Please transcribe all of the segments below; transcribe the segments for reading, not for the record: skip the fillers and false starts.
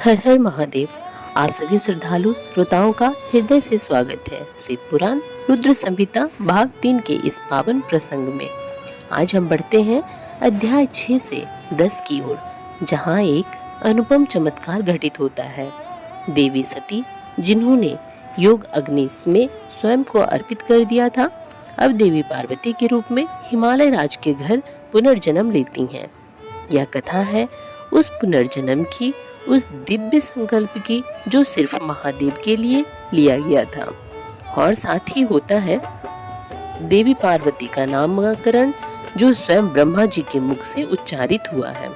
हर हर महादेव। आप सभी श्रद्धालु श्रोताओं का हृदय से स्वागत है शिव पुराण रुद्र संहिता भाग 3 के इस पावन प्रसंग में। आज हम बढ़ते हैं अध्याय 6 से 10 की ओर, जहां एक अनुपम चमत्कार घटित होता है। देवी सती, जिन्होंने योग अग्नि में स्वयं को अर्पित कर दिया था, अब देवी पार्वती के रूप में हिमालय राज के घर पुनर्जन्म लेती हैं। यह कथा है उस पुनर्जन्म की, उस दिव्य संकल्प की जो सिर्फ महादेव के लिए लिया गया था। और साथ ही होता है देवी पार्वती का नामकरण, जो स्वयं ब्रह्मा जी के मुख से उच्चारित हुआ है।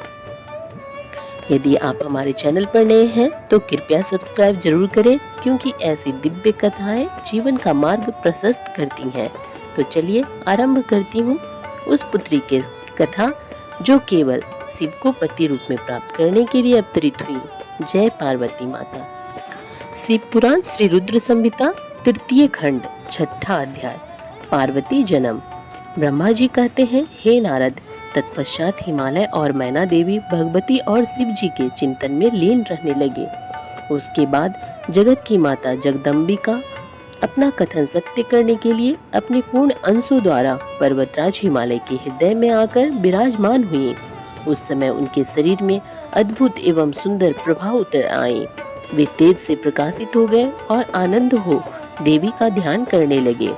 यदि आप हमारे चैनल पर नए हैं तो कृपया सब्सक्राइब जरूर करें, क्योंकि ऐसी दिव्य कथाएं जीवन का मार्ग प्रशस्त करती हैं। तो चलिए आरंभ करती हूँ उस पुत्री की कथा, जो केवल शिव को पति रूप में प्राप्त करने के लिए अवतरित हुई। जय पार्वती माता। शिव पुराण श्री रुद्र संहिता तृतीय खंड छठा अध्याय, पार्वती जन्म। ब्रह्मा जी कहते हैं, हे नारद, तत्पश्चात हिमालय और मैना देवी भगवती और शिव जी के चिंतन में लीन रहने लगे। उसके बाद जगत की माता जगदम्बिका अपना कथन सत्य करने के लिए अपने पूर्ण अंशों द्वारा पर्वतराज हिमालय के हृदय में आकर विराजमान हुई। उस समय उनके शरीर में अद्भुत एवं सुंदर प्रभाव उतर आए। वे तेज से प्रकाशित हो गए और आनंद हो देवी का ध्यान करने लगे।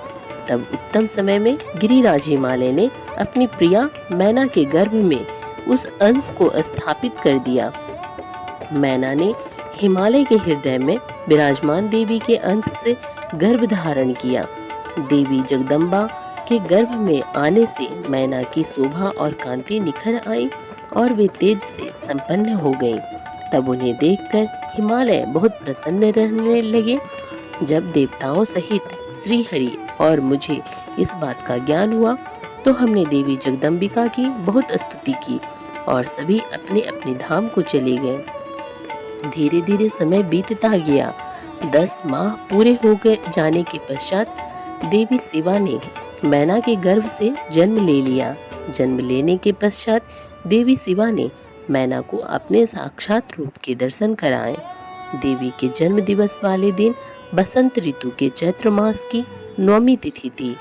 तब उत्तम समय में गिरिराज हिमालय ने अपनी प्रिया मैना के गर्भ में उस अंश को स्थापित कर दिया। मैना ने हिमालय के हृदय में विराजमान देवी के अंश से गर्भ धारण किया। देवी जगदम्बा के गर्भ में आने से मैना की शोभा और कांति निखर आई और वे तेज से संपन्न हो गईं। तब उन्हें देखकर हिमालय बहुत प्रसन्न रहने लगे। जब देवताओं सहित श्री हरि और मुझे इस बात का ज्ञान हुआ, तो हमने देवी जगदम्बिका की बहुत स्तुति की और सभी अपने अपने धाम को चले गए। धीरे धीरे समय बीतता गया। 10 माह पूरे हो गए जाने के पश्चात देवी शिवा ने मैना के गर्भ से जन्म ले लिया। जन्म लेने के पश्चात देवी शिवा ने मैना को अपने साक्षात रूप के दर्शन कराए। देवी के जन्म दिवस वाले दिन बसंत ऋतु के चैत्र मास की 9वीं तिथि थी।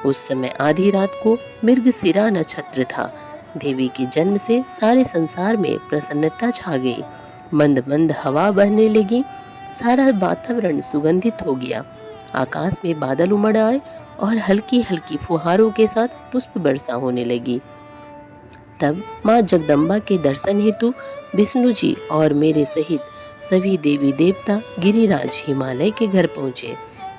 उस समय आधी रात को मृगशिरा नक्षत्र था। देवी के जन्म से सारे संसार में प्रसन्नता छा गई। मंद मंद हवा बहने लगी। सारा वातावरण सुगंधित हो गया। आकाश में बादल उमड़ आए और हल्की हल्की फुहारों के साथ पुष्प वर्षा होने लगी। तब माँ जगदम्बा के दर्शन हेतु विष्णु जी और मेरे सहित सभी देवी देवता गिरिराज हिमालय के घर पहुँचे।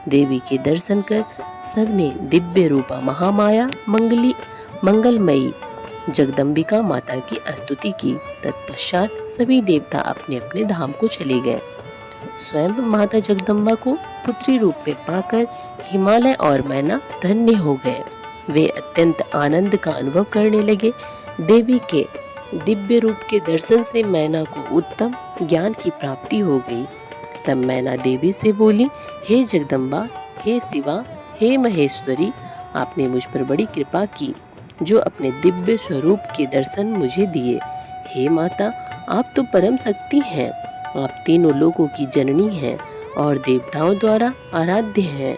देवी के दर्शन कर सबने दिव्य रूपा महामाया मंगलमयी जगदम्बिका माता की स्तुति की। तत्पश्चात सभी देवता अपने अपने धाम को चले गए। स्वयं माता जगदम्बा को पुत्री रूप में पाकर हिमालय और मैना धन्य हो गए। वे अत्यंत आनंद का अनुभव करने लगे। देवी के दिव्य रूप के दर्शन से मैना को उत्तम ज्ञान की प्राप्ति हो गई। तब मैना देवी से बोली, हे जगदम्बा, हे शिवा, हे महेश्वरी, आपने मुझ पर बड़ी कृपा की, जो अपने दिव्य स्वरूप के दर्शन मुझे दिए। हे माता, आप तो परम शक्ति हैं। आप तीनों लोगों की जननी हैं और देवताओं द्वारा आराध्य हैं।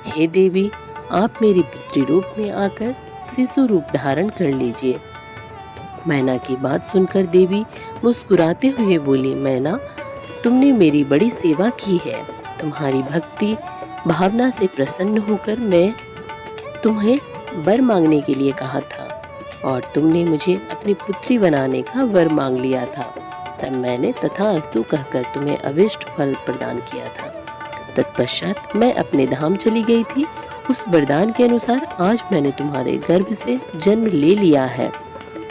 हे देवी, आप मेरी पुत्री रूप में आकर शिशु रूप धारण कर लीजिए। मैना की बात सुनकर देवी मुस्कुराते हुए बोली, मैना, तुमने मेरी बड़ी सेवा की है। तुम्हारी भक्ति भावना से प्रसन्न होकर मैं तुम्हें वर मांगने के लिए कहा था और तुमने मुझे अपनी पुत्री बनाने का वर मांग लिया था। तब मैंने तथास्तु कहकर तुम्हें अविष्ट फल प्रदान किया था। तत्पश्चात मैं अपने धाम चली गई थी। उस वरदान के अनुसार आज मैंने तुम्हारे गर्भ से जन्म ले लिया है।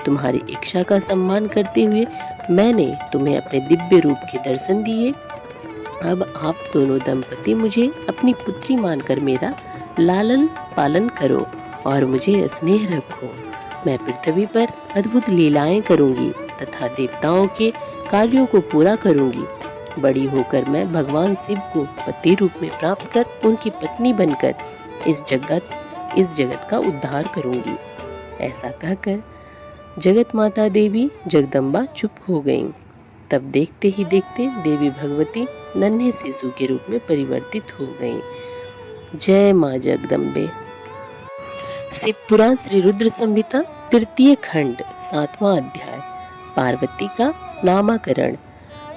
तुम्हारी इच्छा का सम्मान करते हुए मैंने तुम्हें अपने दिव्य रूप के दर्शन दिए। अब आप दोनों दंपति मुझे अपनी पुत्री मानकर मेरा लालन पालन करो और मुझे स्नेह रखो। मैं पृथ्वी पर अद्भुत लीलाएं करूंगी तथा देवताओं के कार्यों को पूरा करूंगी। बड़ी होकर मैं भगवान शिव को पति रूप में प्राप्त कर उनकी पत्नी बनकर इस जगत का उद्धार करूंगी। ऐसा कहकर जगत माता देवी जगदम्बा चुप हो गईं। तब देखते ही देखते देवी भगवती नन्हे शिशु के रूप में परिवर्तित हो गईं। जय माँ जगदम्बे। शिव पुराण श्री रुद्र संहिता तृतीय खंड 7वां अध्याय पार्वती का नामकरण।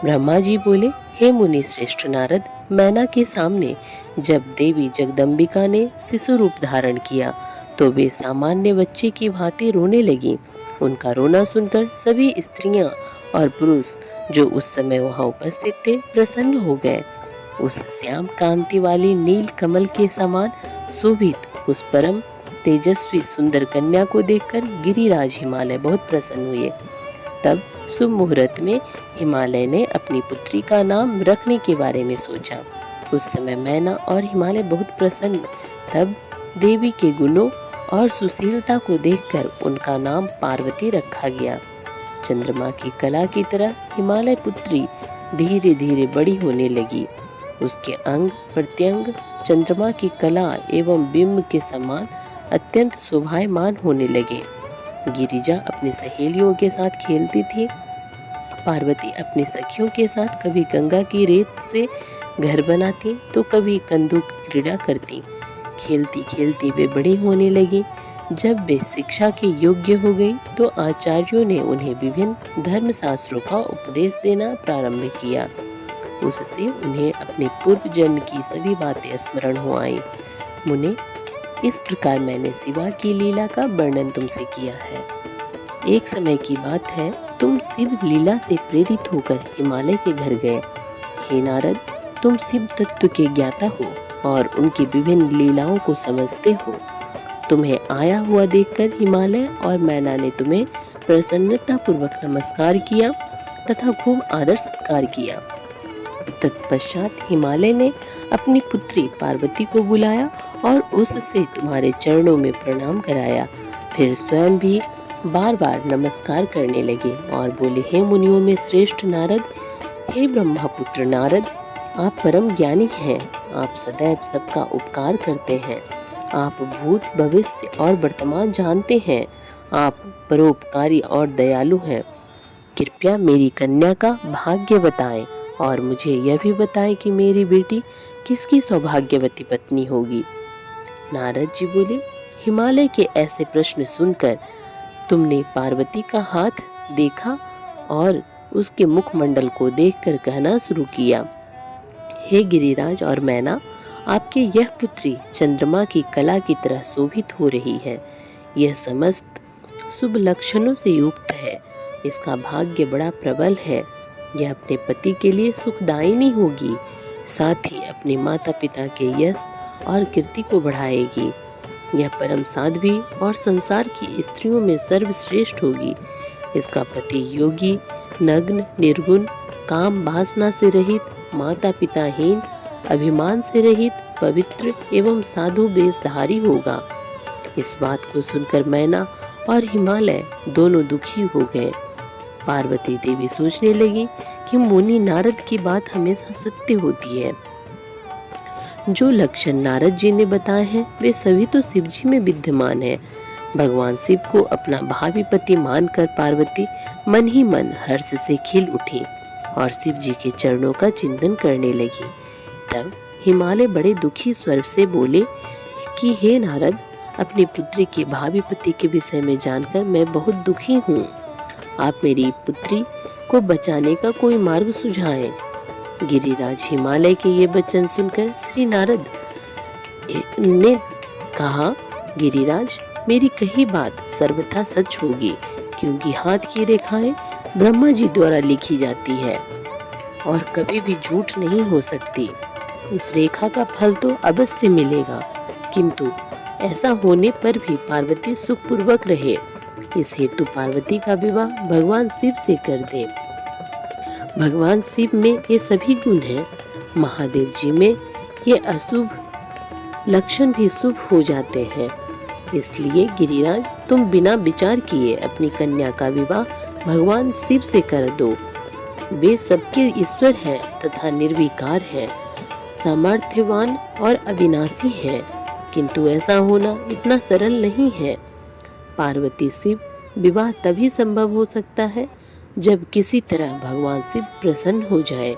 ब्रह्मा जी बोले, हे मुनि श्रेष्ठ नारद, मैना के सामने जब देवी जगदम्बिका ने शिशु रूप धारण किया तो वे सामान्य बच्चे की भांति रोने लगी। उनका रोना सुनकर सभी स्त्रियां और पुरुष जो उस समय वहां उपस्थित थे प्रसन्न हो गए। उस श्याम कांति वाली नील कमल के समान शोभित उस परम तेजस्वी सुंदर कन्या को देखकर गिरिराज हिमालय बहुत प्रसन्न हुए। तब शुभ मुहूर्त में हिमालय ने अपनी पुत्री का नाम रखने के बारे में सोचा। उस समय मैना और हिमालय बहुत प्रसन्न। तब देवी के गुणों और सुशीलता को देखकर उनका नाम पार्वती रखा गया। चंद्रमा की कला की तरह हिमालय पुत्री धीरे धीरे बड़ी होने लगी। उसके अंग प्रत्यंग चंद्रमा की कला एवं बिंब के समान अत्यंत शोभायमान होने लगे। गिरिजा अपनी सहेलियों के साथ खेलती थी। पार्वती अपनी सखियों के साथ कभी गंगा की रेत से घर बनाती तो कभी कंदूक की क्रीड़ा करती। खेलती खेलती वे बड़ी होने लगी। जब वे शिक्षा के योग्य हो गई तो आचार्यों ने उन्हें विभिन्न धर्म शास्त्रों का उपदेश देना प्रारंभ किया। उससे उन्हें अपने पूर्व जन्म की सभी बातें स्मरण हो आई। मुने, इस प्रकार मैंने शिवा की लीला का वर्णन तुमसे किया है। एक समय की बात है, तुम शिव लीला से प्रेरित होकर हिमालय के घर गए। हे नारद, तुम शिव तत्व के ज्ञाता हो और उनकी विभिन्न लीलाओं को समझते हो। तुम्हें आया हुआ देखकर हिमालय और मैना ने तुम्हें प्रसन्नता पूर्वक नमस्कार किया तथा खूब आदर सत्कार किया। तत्पश्चात हिमालय ने अपनी पुत्री पार्वती को बुलाया और उससे तुम्हारे चरणों में प्रणाम कराया। फिर स्वयं भी बार बार नमस्कार करने लगे और बोले, हे मुनियों में श्रेष्ठ नारद, हे ब्रह्मपुत्र नारद, आप परम ज्ञानी हैं। आप सदैव सबका उपकार करते हैं। आप भूत भविष्य और वर्तमान जानते हैं। आप परोपकारी और दयालु हैं। कृपया मेरी कन्या का भाग्य बताएं और मुझे यह भी बताएं कि मेरी बेटी किसकी सौभाग्यवती पत्नी होगी। नारद जी बोले, हिमालय के ऐसे प्रश्न सुनकर तुमने पार्वती का हाथ देखा और उसके मुखमंडल को देखकर कहना शुरू किया, हे गिरिराज और मैना, आपकी यह पुत्री चंद्रमा की कला की तरह शोभित हो रही है। यह समस्त शुभ लक्षणों से युक्त है। इसका भाग्य बड़ा प्रबल है। यह अपने पति के लिए सुखदायिनी होगी, साथ ही अपने माता पिता के यश और कीर्ति को बढ़ाएगी। यह परम साध्वी और संसार की स्त्रियों में सर्वश्रेष्ठ होगी। इसका पति योगी, नग्न, निर्गुण, काम वासना से रहित, माता पिताहीन, अभिमान से रहित, पवित्र एवं साधु वेशधारी होगा। इस बात को सुनकर मैना और हिमालय दोनों दुखी हो गए। पार्वती देवी सोचने लगी कि मुनि नारद की बात हमेशा सत्य होती है। जो लक्षण नारद जी ने बताए हैं वे सभी तो शिव जी में विद्यमान है। भगवान शिव को अपना भावी पति मानकर पार्वती मन ही मन हर्ष से खिल उठी और शिव जी के चरणों का चिंतन करने लगी। तब हिमालय बड़े दुखी स्वर से बोले कि हे नारद, अपनी पुत्री के भावी पति के विषय में जानकर मैं बहुत दुखी हूँ। आप मेरी पुत्री को बचाने का कोई मार्ग सुझाएं। गिरिराज हिमालय के ये वचन सुनकर श्री नारद ने कहा, गिरिराज, मेरी कही बात सर्वथा सच होगी, क्योंकि हाथ की रेखाएं ब्रह्मा जी द्वारा लिखी जाती है और कभी भी झूठ नहीं हो सकती। इस रेखा का फल तो अवश्य मिलेगा, किंतु ऐसा होने पर भी पार्वती सुखपूर्वक रहे। इस हेतु पार्वती का विवाह भगवान शिव से कर दे। भगवान शिव में ये सभी गुण हैं। महादेव जी में ये अशुभ लक्षण भी शुभ हो जाते हैं। इसलिए गिरिराज, तुम बिना विचार किए अपनी कन्या का विवाह भगवान शिव से कर दो। वे सबके ईश्वर हैं तथा निर्विकार हैं, सामर्थ्यवान और अविनाशी हैं, किंतु ऐसा होना इतना सरल नहीं है। पार्वती शिव विवाह तभी संभव हो सकता है जब किसी तरह भगवान शिव प्रसन्न हो जाए।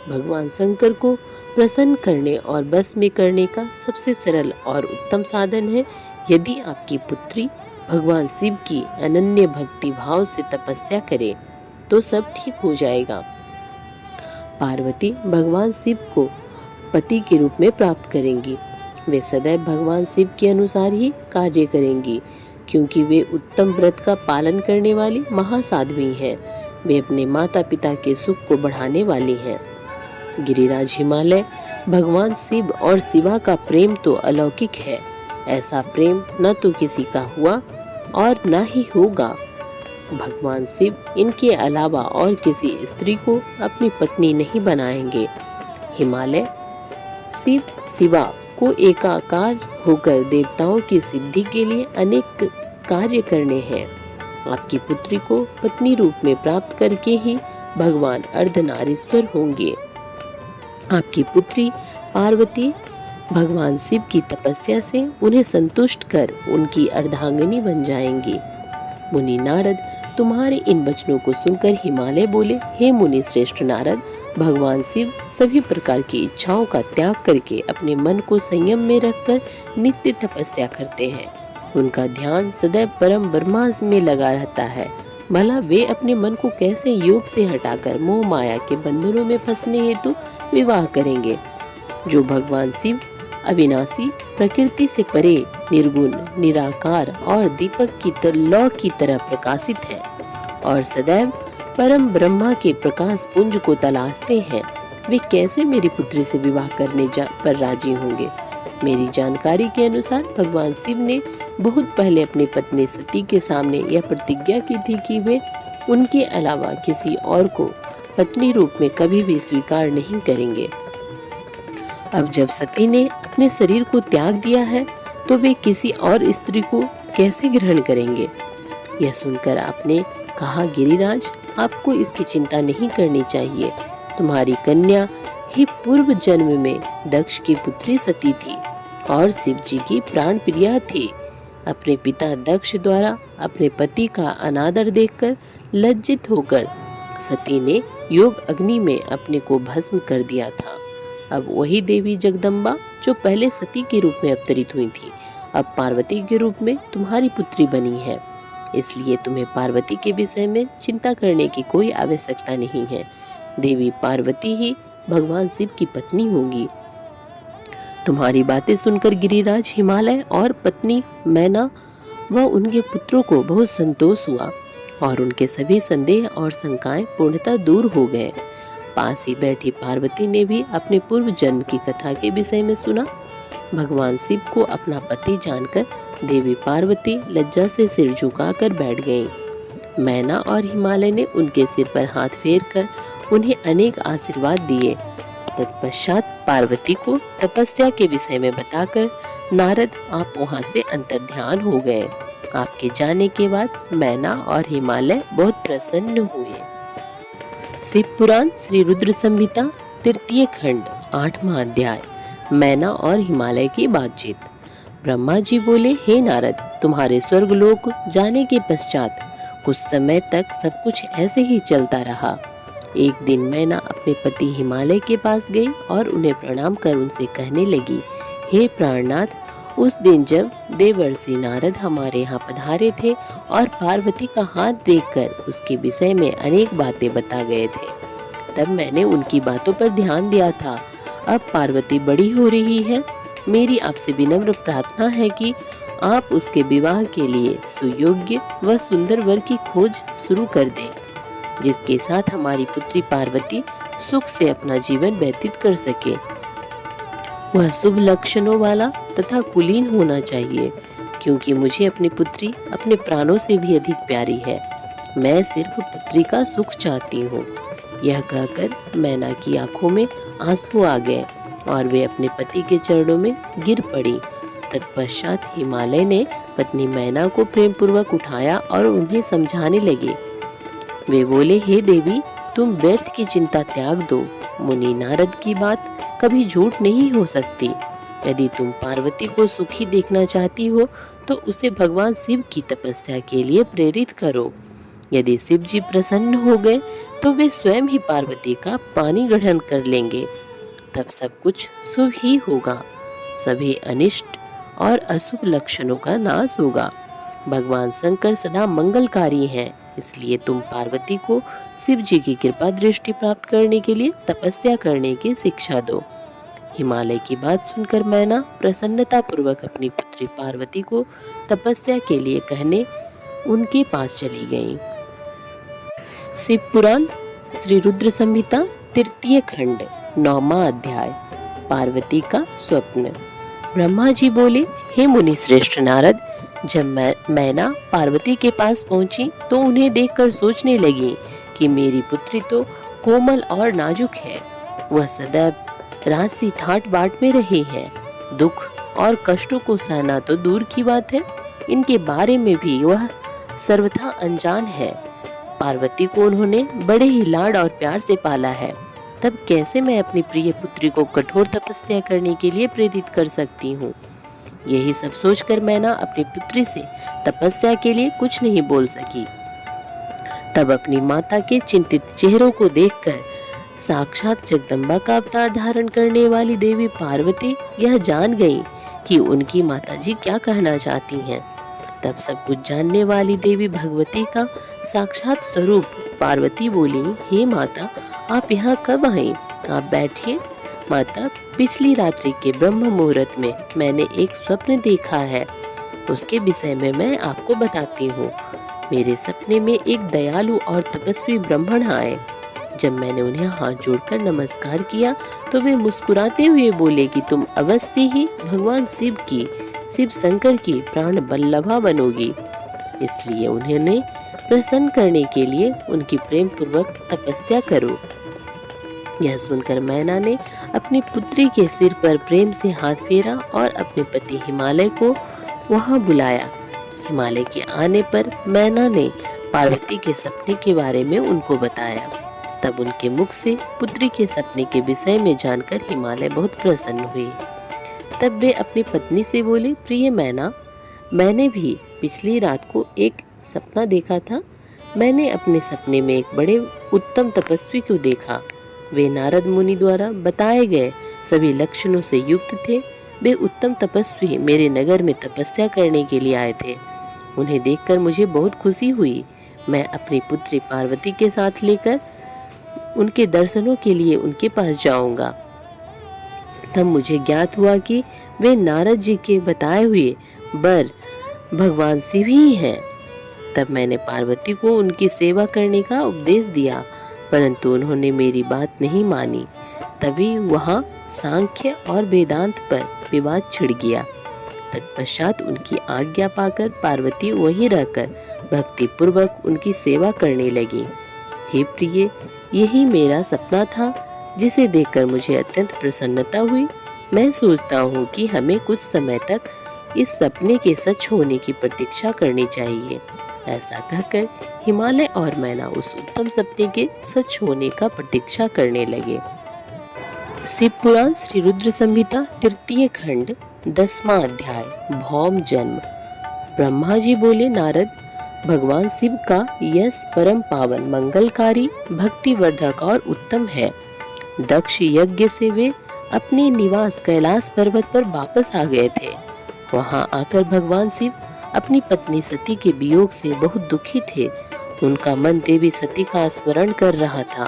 भगवान शंकर को प्रसन्न करने और बस में करने का सबसे सरल और उत्तम साधन है, यदि आपकी पुत्री भगवान शिव की अनन्य भक्ति भाव से तपस्या करे तो सब ठीक हो जाएगा। पार्वती भगवान शिव को पति के रूप में प्राप्त करेंगी। वे सदैव भगवान शिव के अनुसार ही कार्य करेंगी, क्योंकि वे उत्तम व्रत का पालन करने वाली महासाध्वी हैं। वे अपने माता पिता के सुख को बढ़ाने वाली हैं। गिरिराज हिमालय भगवान शिव और शिवा का प्रेम तो अलौकिक है। ऐसा प्रेम न तो किसी का हुआ और न ही होगा। भगवान शिव इनके अलावा और किसी स्त्री को अपनी पत्नी नहीं बनाएंगे। हिमालय शिव शिवा को एकाकार होकर देवताओं की सिद्धि के लिए अनेक कार्य करने हैं। आपकी पुत्री को पत्नी रूप में प्राप्त करके ही भगवान अर्धनारीश्वर होंगे। आपकी पुत्री पार्वती भगवान शिव की तपस्या से उन्हें संतुष्ट कर उनकी अर्धांगिनी बन जाएंगी। मुनि नारद तुम्हारे इन वचनों को सुनकर हिमालय बोले, हे मुनि श्रेष्ठ नारद, भगवान शिव सभी प्रकार की इच्छाओं का त्याग करके अपने मन को संयम में रखकर नित्य तपस्या करते हैं। उनका ध्यान सदैव परम ब्रह्मा में लगा रहता है। भला वे अपने मन को कैसे योग से हटाकर मोह माया के बंधनों में फंसने हेतु विवाह करेंगे। जो भगवान शिव अविनाशी, प्रकृति से परे, निर्गुण, निराकार और दीपक की लौ की तरह प्रकाशित है और सदैव परम ब्रह्मा के प्रकाश पुंज को तलाशते हैं, वे कैसे मेरी पुत्री से विवाह करने पर राजी होंगे। मेरी जानकारी के अनुसार भगवान शिव ने बहुत पहले अपनी पत्नी सती के सामने यह प्रतिज्ञा की थी कि वे उनके अलावा किसी और को पत्नी रूप में कभी भी स्वीकार नहीं करेंगे। अब जब सती ने अपने शरीर को त्याग दिया है तो वे किसी और स्त्री को कैसे ग्रहण करेंगे। यह सुनकर आपने कहा, गिरिराज, आपको इसकी चिंता नहीं करनी चाहिए। तुम्हारी कन्या ही पूर्व जन्म में दक्ष की पुत्री सती थी और शिव जी की प्राण प्रिया थी। अपने पिता दक्ष द्वारा अपने पति का अनादर देखकर लज्जित होकर सती ने योग अग्नि में अपने को भस्म कर दिया था। अब वही देवी जगदम्बा जो पहले सती के रूप में अवतरित हुई थी, अब पार्वती के रूप में तुम्हारी पुत्री बनी है। इसलिए तुम्हें पार्वती के विषय में चिंता करने की कोई आवश्यकता नहीं है। देवी पार्वती ही भगवान शिव की पत्नी होंगी। तुम्हारी बातें सुनकर गिरिराज हिमालय और पत्नी मैना व उनके पुत्रों को बहुत संतोष हुआ और उनके सभी संदेह और शंकाएं पूर्णतः दूर हो गए। पास ही बैठी पार्वती ने भी अपने पूर्व जन्म की कथा के विषय में सुना। भगवान शिव को अपना पति जानकर देवी पार्वती लज्जा से सिर झुकाकर बैठ गईं। मैना और हिमालय ने उनके सिर पर हाथ फेरकर उन्हें अनेक आशीर्वाद दिए। तत्पश्चात पार्वती को तपस्या के विषय में बताकर नारद आप वहां से अंतर्ध्यान हो गए। आपके जाने के बाद मैना और हिमालय बहुत प्रसन्न हुए। शिव पुराण श्री रुद्र संहिता तृतीय खंड 8वां अध्याय मैना और हिमालय की बातचीत। ब्रह्मा जी बोले, हे नारद, तुम्हारे स्वर्गलोक जाने के पश्चात कुछ समय तक सब कुछ ऐसे ही चलता रहा। एक दिन मैना अपने पति हिमालय के पास गई और उन्हें प्रणाम कर उनसे कहने लगी, हे प्राणनाथ, उस दिन जब देवर्षि नारद हमारे यहाँ पधारे थे और पार्वती का हाथ देखकर उसके विषय में अनेक बातें बता गए थे, तब मैंने उनकी बातों पर ध्यान दिया था। अब पार्वती बड़ी हो रही है। मेरी आपसे विनम्र प्रार्थना है कि आप उसके विवाह के लिए सुयोग्य व सुंदर वर की खोज शुरू कर दें, जिसके साथ हमारी पुत्री पार्वती सुख से अपना जीवन व्यतीत कर सके। वह शुभ लक्षणों वाला तथा कुलीन होना चाहिए, क्योंकि मुझे अपनी पुत्री अपने प्राणों से भी अधिक प्यारी है। मैं सिर्फ पुत्री का सुख चाहती हूँ। यह कहकर मैना की आंखों में आंसू आ गए और वे अपने पति के चरणों में गिर पड़ी। तत्पश्चात हिमालय ने पत्नी मैना को प्रेम पूर्वक उठाया और उन्हें समझाने लगे। वे बोले, हे देवी, तुम व्यर्थ की चिंता त्याग दो। मुनि नारद की बात कभी झूठ नहीं हो सकती। यदि तुम पार्वती को सुखी देखना चाहती हो तो उसे भगवान शिव की तपस्या के लिए प्रेरित करो। यदि शिव जी प्रसन्न हो गए तो वे स्वयं ही पार्वती का पानी ग्रहण कर लेंगे। तब सब कुछ शुभ ही होगा, सभी अनिष्ट और अशुभ लक्षणों का नाश होगा। भगवान शंकर सदा मंगलकारी हैं, इसलिए तुम पार्वती को शिव जी की कृपा दृष्टि प्राप्त करने के लिए तपस्या करने की शिक्षा दो। हिमालय की बात सुनकर मैना प्रसन्नता पूर्वक अपनी पुत्री पार्वती को तपस्या के लिए कहने उनके पास चली गईं। शिव पुराण श्री रुद्र संहिता तृतीय खंड 9वां अध्याय पार्वती का स्वप्न। ब्रह्मा जी बोले, हे मुनि श्रेष्ठ नारद, जब मैना पार्वती के पास पहुंची तो उन्हें देखकर सोचने लगी कि मेरी पुत्री तो कोमल और नाजुक है। वह सदैव राशि ठाट बाट में रही है। दुख और कष्टों को सहना तो दूर की बात है, इनके बारे में भी वह सर्वथा अनजान है। पार्वती को उन्होंने बड़े ही लाड और प्यार से पाला है, तब कैसे मैं अपनी प्रिय पुत्री को कठोर तपस्या करने के लिए प्रेरित कर सकती हूँ। यही सब सोचकर मैना अपनी पुत्री से तपस्या के लिए कुछ नहीं बोल सकी। तब अपनी माता के चिंतित चेहरों को देखकर साक्षात जगदम्बा का अवतार धारण करने वाली देवी पार्वती यह जान गई कि उनकी माताजी क्या कहना चाहती हैं। तब सब कुछ जानने वाली देवी भगवती का साक्षात स्वरूप पार्वती बोली, हे माता, आप यहाँ कब आए? आप बैठिए। माता, पिछली रात्रि के ब्रह्म मुहूर्त में मैंने एक स्वप्न देखा है, उसके विषय में मैं आपको बताती हूँ। मेरे सपने में एक दयालु और तपस्वी ब्राह्मण आए। जब मैंने उन्हें हाथ जोड़कर नमस्कार किया तो वे मुस्कुराते हुए बोले कि तुम अवश्य ही भगवान शिव शंकर की प्राण बल्लभा बनोगी। इसलिए उन्हें प्रसन्न करने के लिए उनकी प्रेम पूर्वक तपस्या करो। यह सुनकर मैना ने अपनी पुत्री के सिर पर प्रेम से हाथ फेरा और अपने पति हिमालय को वहां बुलाया। हिमालय के आने पर मैना ने पार्वती के सपने के बारे में उनको बताया। तब उनके मुख से पुत्री के सपने के विषय में जानकर हिमालय बहुत प्रसन्न हुए। तब वे अपनी पत्नी से बोले, प्रिय मैना, मैंने भी पिछली रात को एक सपना देखा था। मैंने अपने सपने में एक बड़े उत्तम तपस्वी को देखा। वे नारद मुनि द्वारा बताए गए सभी लक्षणों से युक्त थे। वे उत्तम तपस्वी मेरे नगर में तपस्या करने के लिए आए थे। उन्हें देखकर मुझे बहुत खुशी हुई। मैं अपनी पुत्री पार्वती के साथ लेकर उनके दर्शनों के लिए उनके पास जाऊंगा। तब मुझे ज्ञात हुआ कि वे नारद जी के बताए हुए वर भगवान शिव ही हैं। तब मैंने पार्वती को उनकी सेवा करने का उपदेश दिया, परंतु उन्होंने मेरी बात नहीं मानी। तभी वहां सांख्य और वेदांत पर विवाद छिड़ गया। तत्पश्चात उनकी आज्ञा पाकर पार्वती वहीं रहकर भक्ति पूर्वक उनकी सेवा करने लगी। हे प्रिय, यही मेरा सपना था, जिसे देखकर मुझे अत्यंत प्रसन्नता हुई। मैं सोचता हूँ कि हमें कुछ समय तक इस सपने के सच होने की प्रतीक्षा करनी चाहिए। ऐसा कहकर हिमालय और मैना उस उत्तम सपने के सच होने का प्रतीक्षा करने लगे। शिव पुराण श्री रुद्र संहिता तृतीय खंड 10वां अध्याय भौम जन्म। ब्रह्मा जी बोले, नारद, भगवान शिव का यश परम पावन, मंगलकारी, भक्तिवर्धक और उत्तम है। दक्ष यज्ञ से वे अपने निवास कैलाश पर्वत पर वापस आ गए थे। वहां आकर भगवान शिव अपनी पत्नी सती के वियोग से बहुत दुखी थे। उनका मन देवी सती का स्मरण कर रहा था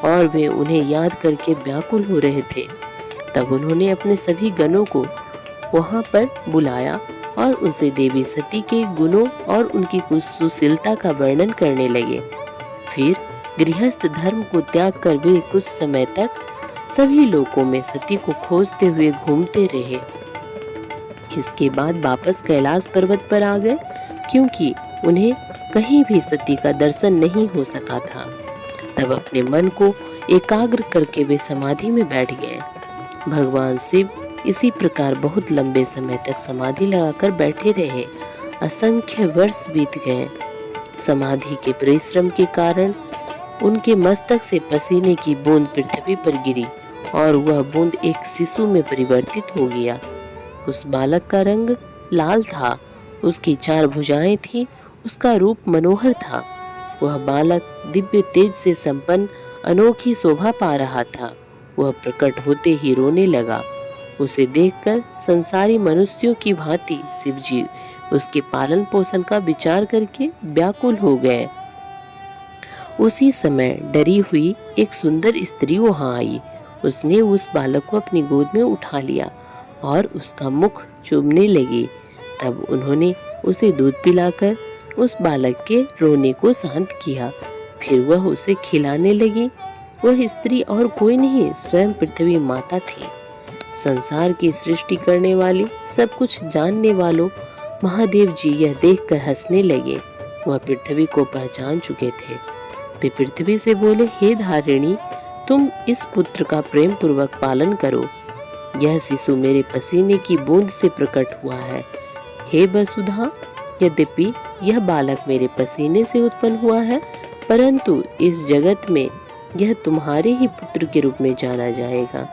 और वे उन्हें याद करके व्याकुल हो रहे थे। तब उन्होंने अपने सभी गणों को वहां पर बुलाया और उनसे देवी सती के गुणों और उनकी कुछ सुशीलता का वर्णन करने लगे। फिर गृहस्थ धर्म को त्याग कर वे कुछ समय तक सभी लोकों में सती को खोजते हुए घूमते रहे। इसके बाद वापस कैलाश पर्वत पर आ गए, क्योंकि उन्हें कहीं भी सती का दर्शन नहीं हो सका था। तब अपने मन को एकाग्र करके वे समाधि में बैठ गए। भगवान शिव इसी प्रकार बहुत लंबे समय तक समाधि लगाकर बैठे रहे। असंख्य वर्ष बीत गए। समाधि के परिश्रम के कारण उनके मस्तक से पसीने की बूंद पृथ्वी पर गिरी और वह बूंद एक शिशु में परिवर्तित हो गया। उस बालक का रंग लाल था, उसकी 4 भुजाएं थी, उसका रूप मनोहर था। वह बालक दिव्य तेज से संपन्न अनोखी शोभा पा रहा था। वह प्रकट होते ही रोने लगा। उसे देखकर संसारी मनुष्यों की भांति शिवजी उसके पालन पोषण का विचार करके व्याकुल हो गए। उसी समय डरी हुई एक सुंदर स्त्री वहां आई। उसने उस बालक को अपनी गोद में उठा लिया और उसका मुख चूमने लगी। तब उन्होंने उसे दूध पिलाकर उस बालक के रोने को शांत किया। फिर वह उसे खिलाने लगी। वह स्त्री और कोई नहीं, स्वयं पृथ्वी माता थी। संसार की सृष्टि करने वाली, सब कुछ जानने वालों महादेव जी यह देखकर हंसने लगे। वह पृथ्वी को पहचान चुके थे। वे पृथ्वी से बोले, हे धारिणी, तुम इस पुत्र का प्रेम पूर्वक पालन करो। यह शिशु मेरे पसीने की बूंद से प्रकट हुआ है। हे वसुधा, यद्यपि यह बालक मेरे पसीने से उत्पन्न हुआ है, परंतु इस जगत में यह तुम्हारे ही पुत्र के रूप में जाना जाएगा।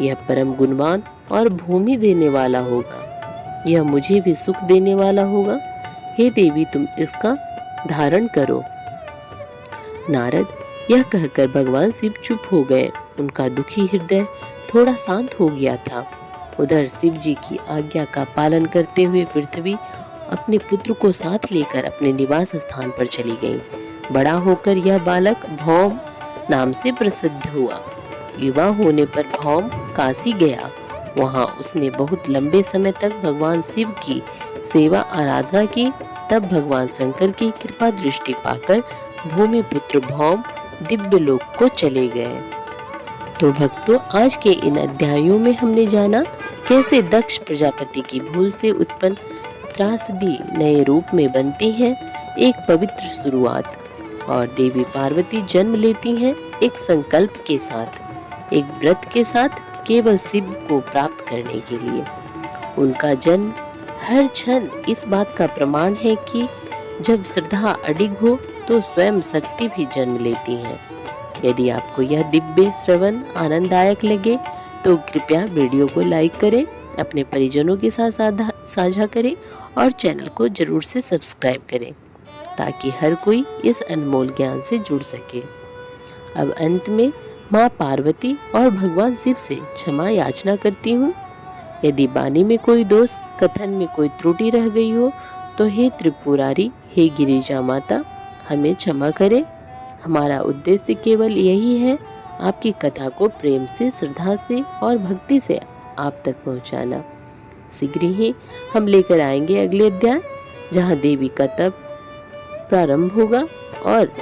यह परम गुणवान और भूमि देने वाला होगा। यह मुझे भी सुख देने वाला होगा। हे देवी, तुम इसका धारण करो। नारद यह कहकर भगवान शिव चुप हो गए। उनका दुखी हृदय थोड़ा शांत हो गया था। उधर शिव जी की आज्ञा का पालन करते हुए पृथ्वी अपने पुत्र को साथ लेकर अपने निवास स्थान पर चली गई। बड़ा होकर यह बालक भौम नाम से प्रसिद्ध हुआ। युवा होने पर भौम काशी गया। वहां उसने बहुत लंबे समय तक भगवान शिव की सेवा आराधना की। तब भगवान शंकर की कृपा दृष्टि पाकर भूमि पुत्र भौम दिव्य लोक को चले गए। तो भक्तों, आज के इन अध्यायों में हमने जाना कैसे दक्ष प्रजापति की भूल से उत्पन्न त्रासदी नए रूप में बनती है एक पवित्र शुरुआत, और देवी पार्वती जन्म लेती हैं एक संकल्प के साथ, एक व्रत के साथ, केवल शिव को प्राप्त करने के लिए। उनका जन्म हर क्षण इस बात का प्रमाण है कि जब श्रद्धा अडिग हो तो स्वयं शक्ति भी जन्म लेती हैं। यदि आपको यह दिव्य श्रवण आनंददायक लगे तो कृपया वीडियो को लाइक करें, अपने परिजनों के साथ साझा करें और चैनल को जरूर से सब्सक्राइब करें ताकि हर कोई इस अनमोल ज्ञान से जुड़ सके। अब अंत में माँ पार्वती और भगवान शिव से क्षमा याचना करती हूँ। यदि वाणी में कोई दोष, कथन में कोई त्रुटि रह गई हो तो हे त्रिपुरारी, हे गिरिजा माता, हमें क्षमा करें। हमारा उद्देश्य केवल यही है, आपकी कथा को प्रेम से, श्रद्धा से और भक्ति से आप तक पहुंचाना। शीघ्र ही हम लेकर आएंगे अगले अध्याय, जहां देवी का तप प्रारंभ होगा और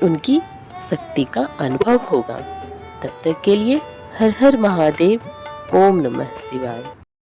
उनकी शक्ति का अनुभव होगा। तब तक के लिए हर हर महादेव। ओम नमः शिवाय।